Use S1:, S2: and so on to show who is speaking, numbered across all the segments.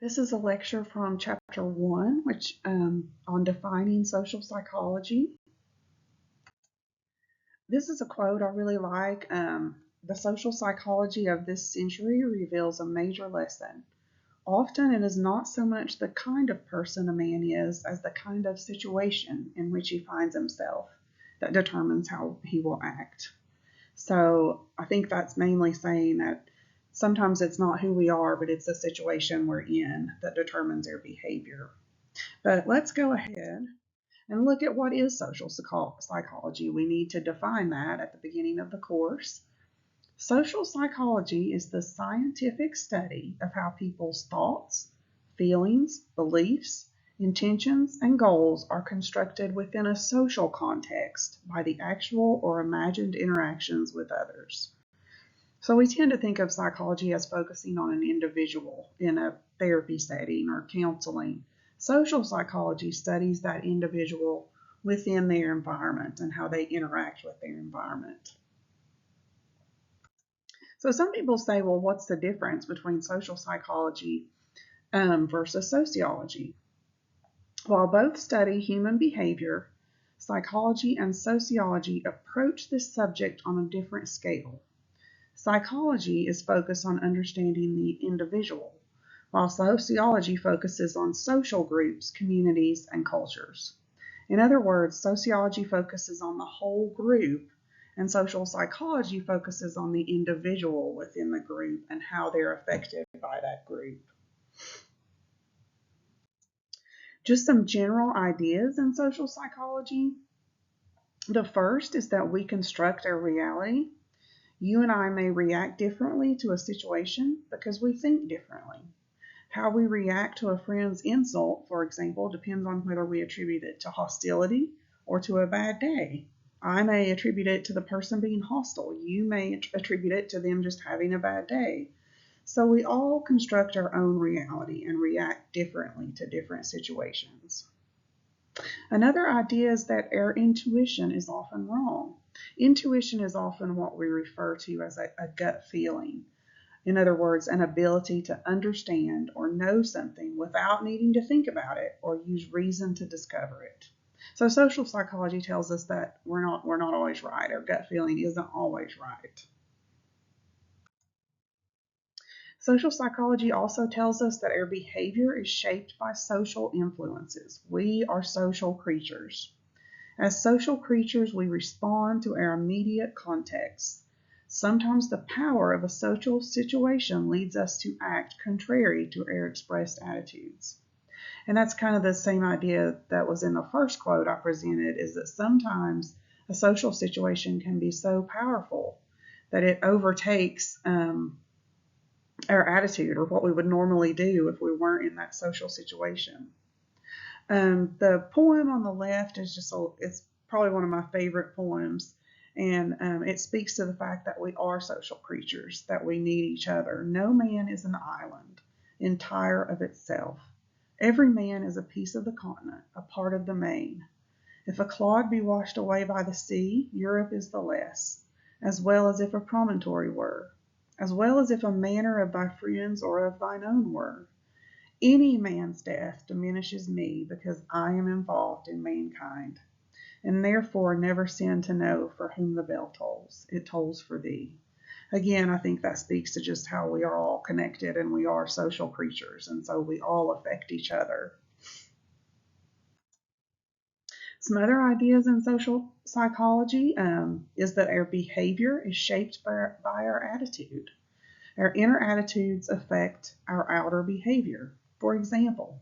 S1: This is a lecture from chapter 1, which on defining social psychology. This is a quote I really like. The social psychology of this century reveals a major lesson. Often it is not so much the kind of person a man is as the kind of situation in which he finds himself that determines how he will act. So I think that's mainly saying that sometimes it's not who we are, but it's the situation we're in that determines our behavior. But let's go ahead and look at what is social psychology. We need to define that at the beginning of the course. Social psychology is the scientific study of how people's thoughts, feelings, beliefs, intentions, and goals are constructed within a social context by the actual or imagined interactions with others. So we tend to think of psychology as focusing on an individual in a therapy setting or counseling. Social psychology studies that individual within their environment and how they interact with their environment. So some people say, well, what's the difference between social psychology versus sociology? While both study human behavior, psychology and sociology approach this subject on a different scale. Psychology is focused on understanding the individual, while sociology focuses on social groups, communities, and cultures. In other words, sociology focuses on the whole group, and social psychology focuses on the individual within the group and how they're affected by that group. Just some general ideas in social psychology. The first is that we construct our reality. You and I may react differently to a situation because we think differently. How we react to a friend's insult, for example, depends on whether we attribute it to hostility or to a bad day. I may attribute it to the person being hostile. You may attribute it to them just having a bad day. So we all construct our own reality and react differently to different situations. Another idea is that our intuition is often wrong. Intuition is often what we refer to as a gut feeling. In other words, an ability to understand or know something without needing to think about it or use reason to discover it. So social psychology tells us that we're not always right. Our gut feeling isn't always right. Social psychology also tells us that our behavior is shaped by social influences. We are social creatures. As social creatures, we respond to our immediate context. Sometimes the power of a social situation leads us to act contrary to our expressed attitudes. And that's kind of the same idea that was in the first quote I presented, is that sometimes a social situation can be so powerful that it overtakes our attitude or what we would normally do if we weren't in that social situation. The poem on the left is it's probably one of my favorite poems, and it speaks to the fact that we are social creatures, that we need each other. No man is an island, entire of itself. Every man is a piece of the continent, a part of the main. If a clod be washed away by the sea, Europe is the less, as well as if a promontory were, as well as if a manor of thy friends or of thine own were. Any man's death diminishes me because I am involved in mankind, and therefore never sin to know for whom the bell tolls. It tolls for thee. Again, I think that speaks to just how we are all connected and we are social creatures, and so we all affect each other. Some other ideas in social psychology is that our behavior is shaped by our attitude. Our inner attitudes affect our outer behavior. For example,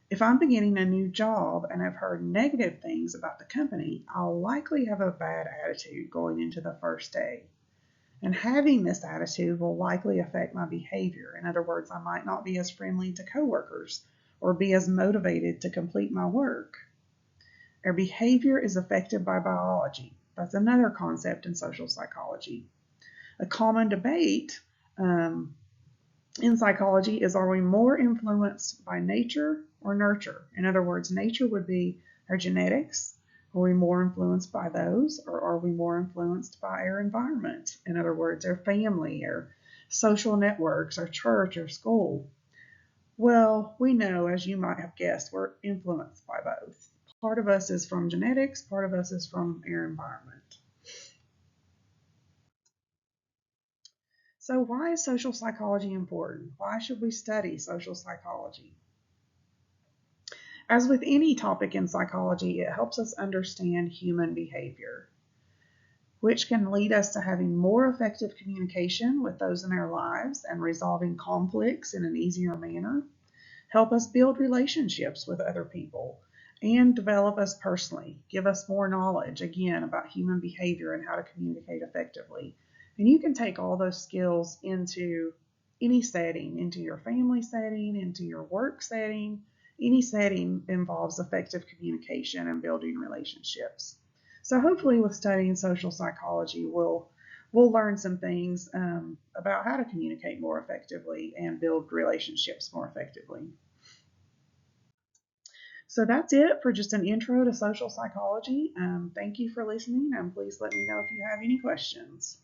S1: if I'm beginning a new job and I've heard negative things about the company, I'll likely have a bad attitude going into the first day. And having this attitude will likely affect my behavior. In other words, I might not be as friendly to coworkers or be as motivated to complete my work. Our behavior is affected by biology. That's another concept in social psychology. A common debate in psychology is, are we more influenced by nature or nurture? In other words, nature would be our genetics. Are we more influenced by those, or are we more influenced by our environment? In other words, our family, our social networks, our church, our school. Well, we know, as you might have guessed, we're influenced by both. Part of us is from genetics, part of us is from our environment. So, why is social psychology important? Why should we study social psychology? As with any topic in psychology, it helps us understand human behavior, which can lead us to having more effective communication with those in our lives and resolving conflicts in an easier manner, help us build relationships with other people, and develop us personally, give us more knowledge, again, about human behavior and how to communicate effectively. And you can take all those skills into any setting, into your family setting, into your work setting. Any setting involves effective communication and building relationships. So hopefully, with studying social psychology, we'll learn some things about how to communicate more effectively and build relationships more effectively. So that's it for just an intro to social psychology. Thank you for listening, and please let me know if you have any questions.